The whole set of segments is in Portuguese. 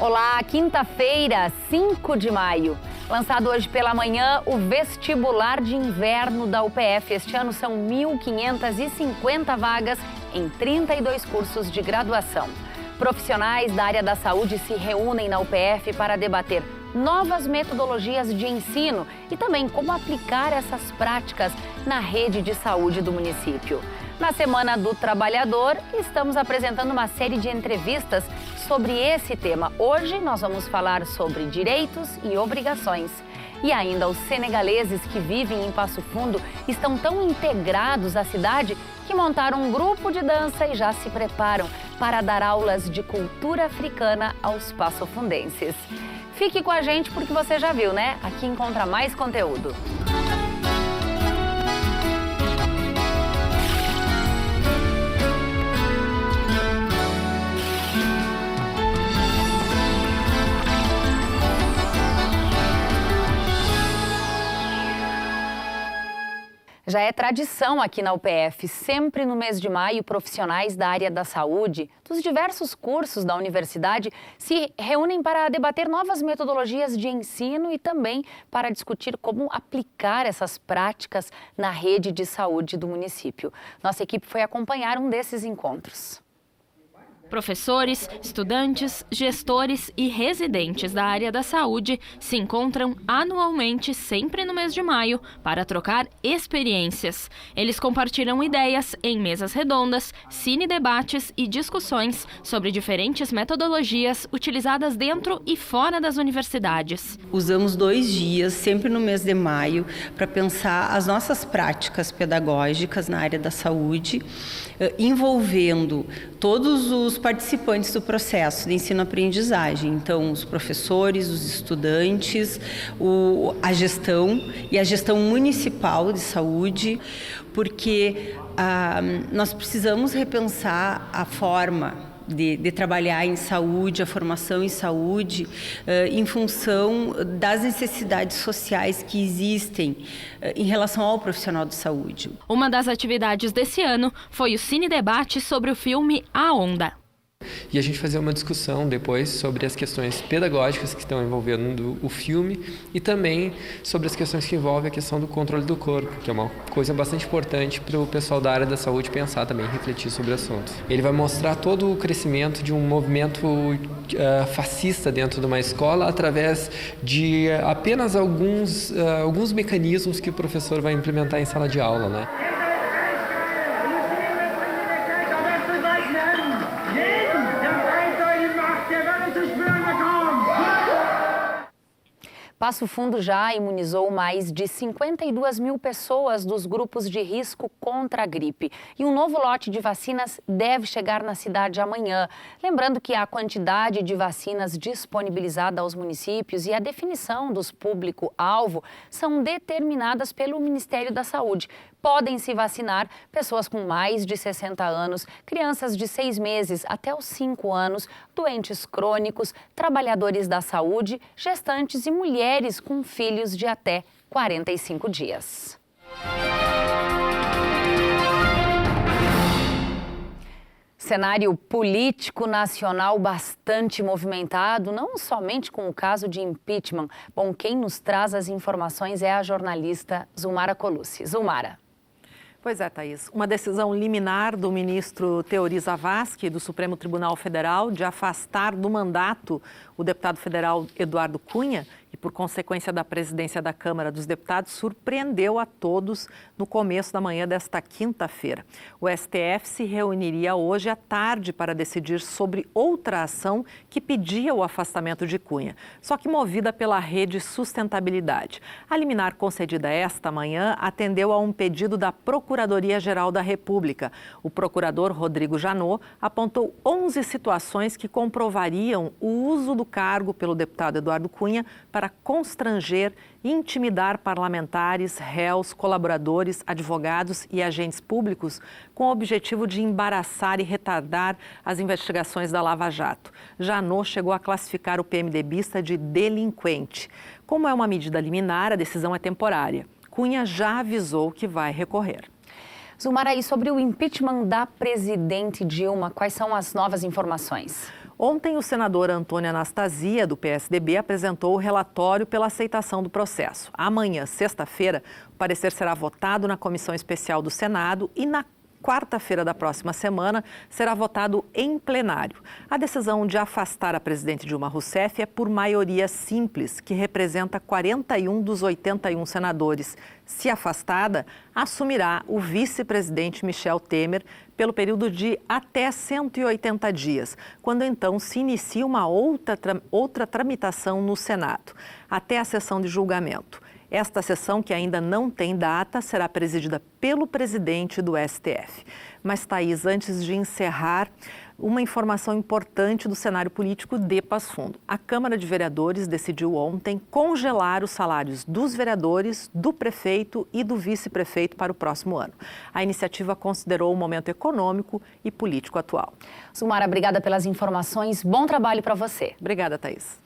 Olá, quinta-feira, 5 de maio. Lançado hoje pela manhã, o vestibular de inverno da UPF. Este ano são 1.550 vagas em 32 cursos de graduação. Profissionais da área da saúde se reúnem na UPF para debater novas metodologias de ensino e também como aplicar essas práticas na rede de saúde do município. Na Semana do Trabalhador, estamos apresentando uma série de entrevistas sobre esse tema. Hoje nós vamos falar sobre direitos e obrigações. E ainda os senegaleses que vivem em Passo Fundo estão tão integrados à cidade que montaram um grupo de dança e já se preparam para dar aulas de cultura africana aos passofundenses. Fique com a gente porque você já viu, né? Aqui encontra mais conteúdo. Já é tradição aqui na UPF, sempre no mês de maio, profissionais da área da saúde, dos diversos cursos da universidade, se reúnem para debater novas metodologias de ensino e também para discutir como aplicar essas práticas na rede de saúde do município. Nossa equipe foi acompanhar um desses encontros. Professores, estudantes, gestores e residentes da área da saúde se encontram anualmente, sempre no mês de maio, para trocar experiências. Eles compartilham ideias em mesas redondas, cine-debates e discussões sobre diferentes metodologias utilizadas dentro e fora das universidades. Usamos 2 dias, sempre no mês de maio, para pensar as nossas práticas pedagógicas na área da saúde, envolvendo todos os participantes do processo de ensino-aprendizagem, então os professores, os estudantes, a gestão e a gestão municipal de saúde, porque nós precisamos repensar a forma de trabalhar em saúde, a formação em saúde, em função das necessidades sociais que existem em relação ao profissional de saúde. Uma das atividades desse ano foi o cine-debate sobre o filme A Onda. E a gente fazer uma discussão depois sobre as questões pedagógicas que estão envolvendo o filme e também sobre as questões que envolvem a questão do controle do corpo, que é uma coisa bastante importante para o pessoal da área da saúde pensar também, refletir sobre o assunto. Ele vai mostrar todo o crescimento de um movimento fascista dentro de uma escola através de apenas alguns mecanismos que o professor vai implementar em sala de aula, né? Passo Fundo já imunizou mais de 52 mil pessoas dos grupos de risco contra a gripe. E um novo lote de vacinas deve chegar na cidade amanhã. Lembrando que a quantidade de vacinas disponibilizada aos municípios e a definição dos público-alvo são determinadas pelo Ministério da Saúde. Podem se vacinar pessoas com mais de 60 anos, crianças de 6 meses até os 5 anos, doentes crônicos, trabalhadores da saúde, gestantes e mulheres com filhos de até 45 dias. Cenário político nacional bastante movimentado, não somente com o caso de impeachment. Bom, quem nos traz as informações é a jornalista Zulmara Colucci. Zulmara. Pois é, Thaís. Uma decisão liminar do ministro Teori Zavascki, do Supremo Tribunal Federal, de afastar do mandato o deputado federal Eduardo Cunha e, por consequência da presidência da Câmara dos Deputados, surpreendeu a todos no começo da manhã desta quinta-feira. O STF se reuniria hoje à tarde para decidir sobre outra ação que pedia o afastamento de Cunha, só que movida pela Rede Sustentabilidade. A liminar concedida esta manhã atendeu a um pedido da Procuradoria-Geral da República. O procurador Rodrigo Janot apontou 11 situações que comprovariam o uso do cargo pelo deputado Eduardo Cunha para constranger e intimidar parlamentares, réus, colaboradores, advogados e agentes públicos com o objetivo de embaraçar e retardar as investigações da Lava Jato. Janot chegou a classificar o PMDBista de delinquente. Como é uma medida liminar, a decisão é temporária. Cunha já avisou que vai recorrer. Zumara, aí sobre o impeachment da presidente Dilma, quais são as novas informações? Ontem, o senador Antônio Anastasia, do PSDB, apresentou o relatório pela aceitação do processo. Amanhã, sexta-feira, o parecer será votado na Comissão Especial do Senado e na quarta-feira da próxima semana será votado em plenário. A decisão de afastar a presidente Dilma Rousseff é por maioria simples, que representa 41 dos 81 senadores. Se afastada, assumirá o vice-presidente Michel Temer pelo período de até 180 dias, quando então se inicia uma outra tramitação no Senado, até a sessão de julgamento. Esta sessão, que ainda não tem data, será presidida pelo presidente do STF. Mas, Thaís, antes de encerrar, uma informação importante do cenário político de Passo Fundo. A Câmara de Vereadores decidiu ontem congelar os salários dos vereadores, do prefeito e do vice-prefeito para o próximo ano. A iniciativa considerou o momento econômico e político atual. Zumara, obrigada pelas informações. Bom trabalho para você. Obrigada, Thaís.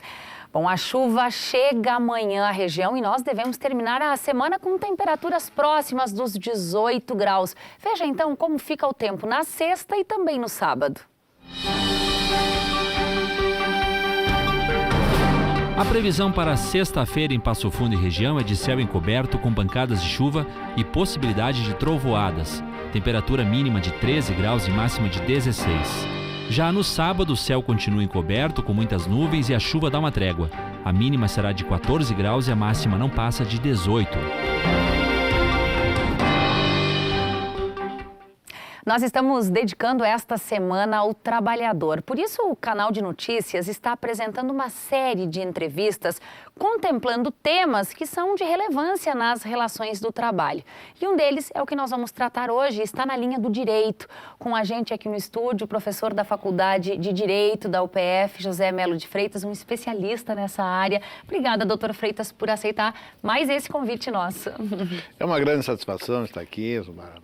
Bom, a chuva chega amanhã à região e nós devemos terminar a semana com temperaturas próximas dos 18 graus. Veja então como fica o tempo na sexta e também no sábado. A previsão para sexta-feira em Passo Fundo e região é de céu encoberto com pancadas de chuva e possibilidade de trovoadas. Temperatura mínima de 13 graus e máxima de 16. Já no sábado, o céu continua encoberto com muitas nuvens e a chuva dá uma trégua. A mínima será de 14 graus e a máxima não passa de 18. Nós estamos dedicando esta semana ao trabalhador. Por isso, o canal de notícias está apresentando uma série de entrevistas contemplando temas que são de relevância nas relações do trabalho. E um deles é o que nós vamos tratar hoje, está na linha do direito. Com a gente aqui no estúdio, o professor da Faculdade de Direito da UPF, José Melo de Freitas, um especialista nessa área. Obrigada, doutor Freitas, por aceitar mais esse convite nosso. É uma grande satisfação estar aqui, Zumara,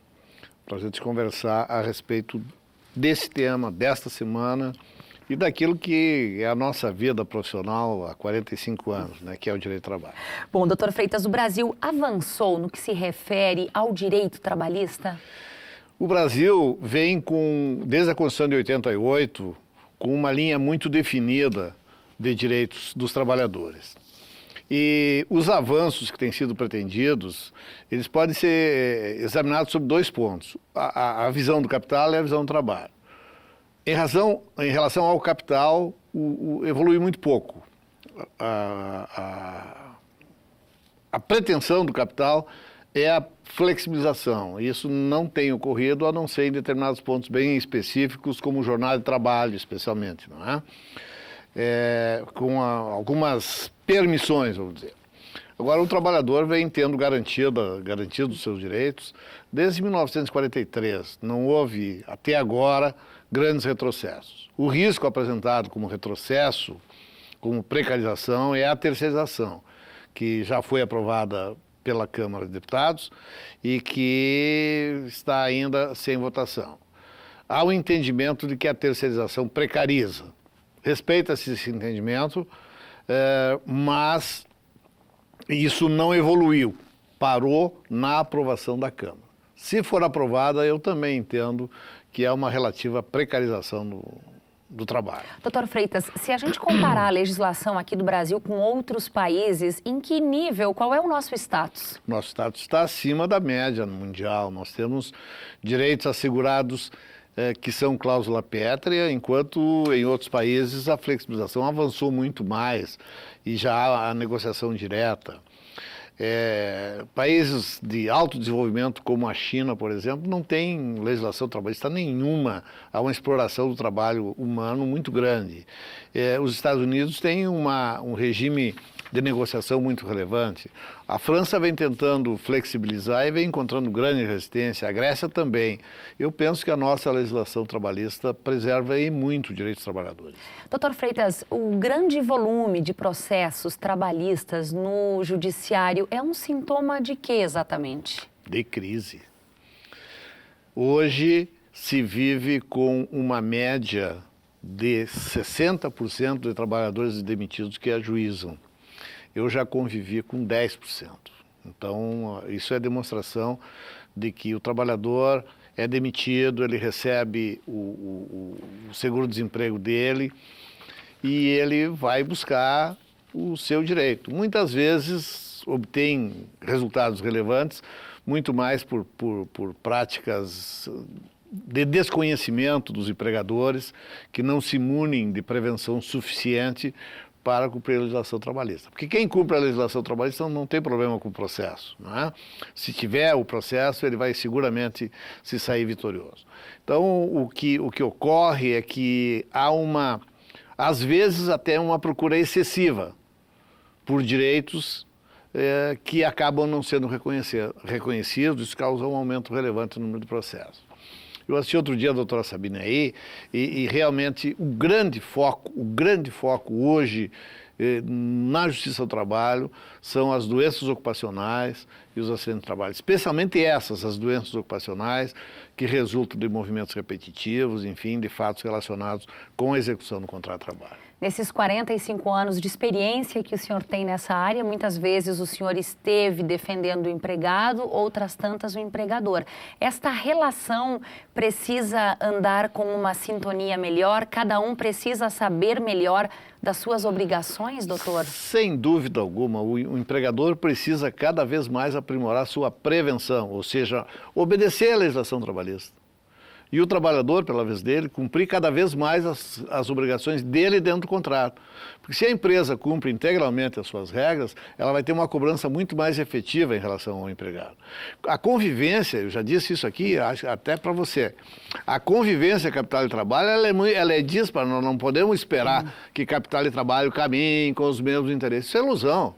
para a gente conversar a respeito desse tema, desta semana e daquilo que é a nossa vida profissional há 45 anos, né, que é o direito do trabalho. Bom, doutor Freitas, o Brasil avançou no que se refere ao direito trabalhista? O Brasil vem desde a Constituição de 88, com uma linha muito definida de direitos dos trabalhadores. E os avanços que têm sido pretendidos, eles podem ser examinados sob dois pontos. A visão do capital e a visão do trabalho. Em relação ao capital, evolui muito pouco. A pretensão do capital é a flexibilização. Isso não tem ocorrido, a não ser em determinados pontos bem específicos, como jornada de trabalho, especialmente, não é? Com algumas permissões, vamos dizer. Agora, o trabalhador vem tendo garantido os seus direitos desde 1943. Não houve, até agora, grandes retrocessos. O risco apresentado como retrocesso, como precarização, é a terceirização, que já foi aprovada pela Câmara de Deputados e que está ainda sem votação. Há o entendimento de que a terceirização precariza. Respeita-se esse entendimento, mas isso não evoluiu, parou na aprovação da Câmara. Se for aprovada, eu também entendo que é uma relativa precarização do trabalho. Doutor Freitas, se a gente comparar a legislação aqui do Brasil com outros países, em que nível, qual é o nosso status? Nosso status está acima da média mundial. Nós temos direitos assegurados que são cláusula pétrea, enquanto em outros países a flexibilização avançou muito mais e já há a negociação direta. Países de alto desenvolvimento como a China, por exemplo, não tem legislação trabalhista nenhuma, há uma exploração do trabalho humano muito grande. Os Estados Unidos têm um regime de negociação muito relevante. A França vem tentando flexibilizar e vem encontrando grande resistência, a Grécia também. Eu penso que a nossa legislação trabalhista preserva aí muito o direito dos trabalhadores. Doutor Freitas, o grande volume de processos trabalhistas no judiciário é um sintoma de quê exatamente? De crise. Hoje se vive com uma média de 60% de trabalhadores demitidos que ajuizam. Eu já convivi com 10%. Então, isso é demonstração de que o trabalhador é demitido, ele recebe o seguro-desemprego dele e ele vai buscar o seu direito. Muitas vezes obtém resultados relevantes, muito mais por práticas de desconhecimento dos empregadores, que não se munem de prevenção suficiente para cumprir a legislação trabalhista. Porque quem cumpre a legislação trabalhista não tem problema com o processo, não é? Se tiver o processo, ele vai seguramente se sair vitorioso. Então, o que ocorre é que há às vezes até uma procura excessiva por direitos que acabam não sendo reconhecidos, isso causa um aumento relevante no número de processos. Eu assisti outro dia a doutora Sabine aí e realmente o grande foco hoje na Justiça do Trabalho são as doenças ocupacionais e os acidentes de trabalho, especialmente as doenças ocupacionais que resultam de movimentos repetitivos, enfim, de fatos relacionados com a execução do contrato de trabalho. Nesses 45 anos de experiência que o senhor tem nessa área, muitas vezes o senhor esteve defendendo o empregado, outras tantas o empregador. Esta relação precisa andar com uma sintonia melhor? Cada um precisa saber melhor das suas obrigações, doutor? Sem dúvida alguma, o empregador precisa cada vez mais aprimorar sua prevenção, ou seja, obedecer à legislação trabalhista. E o trabalhador, pela vez dele, cumprir cada vez mais as obrigações dele dentro do contrato. Porque se a empresa cumpre integralmente as suas regras, ela vai ter uma cobrança muito mais efetiva em relação ao empregado. A convivência, eu já disse isso aqui, até para você, a convivência capital e trabalho, ela é dispara, nós não podemos esperar que capital e trabalho caminhem com os mesmos interesses. Isso é ilusão.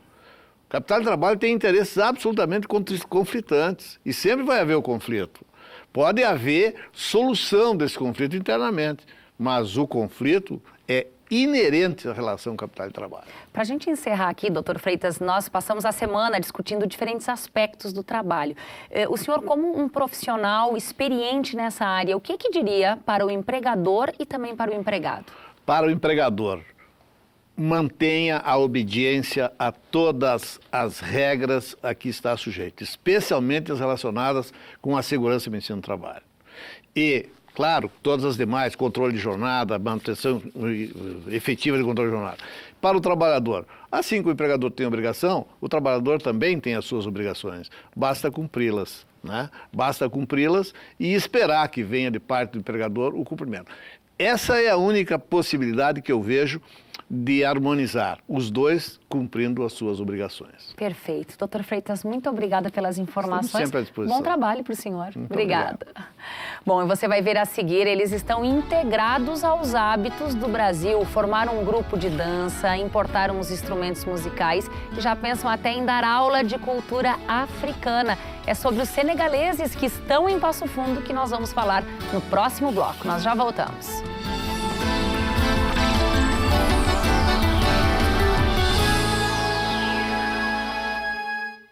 Capital e trabalho tem interesses absolutamente conflitantes e sempre vai haver o conflito. Pode haver solução desse conflito internamente, mas o conflito é inerente à relação capital e trabalho. Para a gente encerrar aqui, doutor Freitas, nós passamos a semana discutindo diferentes aspectos do trabalho. O senhor, como um profissional experiente nessa área, o que diria para o empregador e também para o empregado? Para o empregador, mantenha a obediência a todas as regras a que está sujeito, especialmente as relacionadas com a segurança e medicina do trabalho. E, claro, todas as demais, controle de jornada, manutenção efetiva de controle de jornada. Para o trabalhador, assim que o empregador tem obrigação, o trabalhador também tem as suas obrigações. Basta cumpri-las, né? Basta cumpri-las e esperar que venha de parte do empregador o cumprimento. Essa é a única possibilidade que eu vejo de harmonizar os dois cumprindo as suas obrigações. Perfeito. Doutor Freitas, muito obrigada pelas informações. Estamos sempre à disposição. Bom trabalho para o senhor. Muito Obrigada. Obrigado. Bom, e você vai ver a seguir, eles estão integrados aos hábitos do Brasil, formaram um grupo de dança, importaram os instrumentos musicais e já pensam até em dar aula de cultura africana. É sobre os senegaleses que estão em Passo Fundo que nós vamos falar no próximo bloco. Nós já voltamos.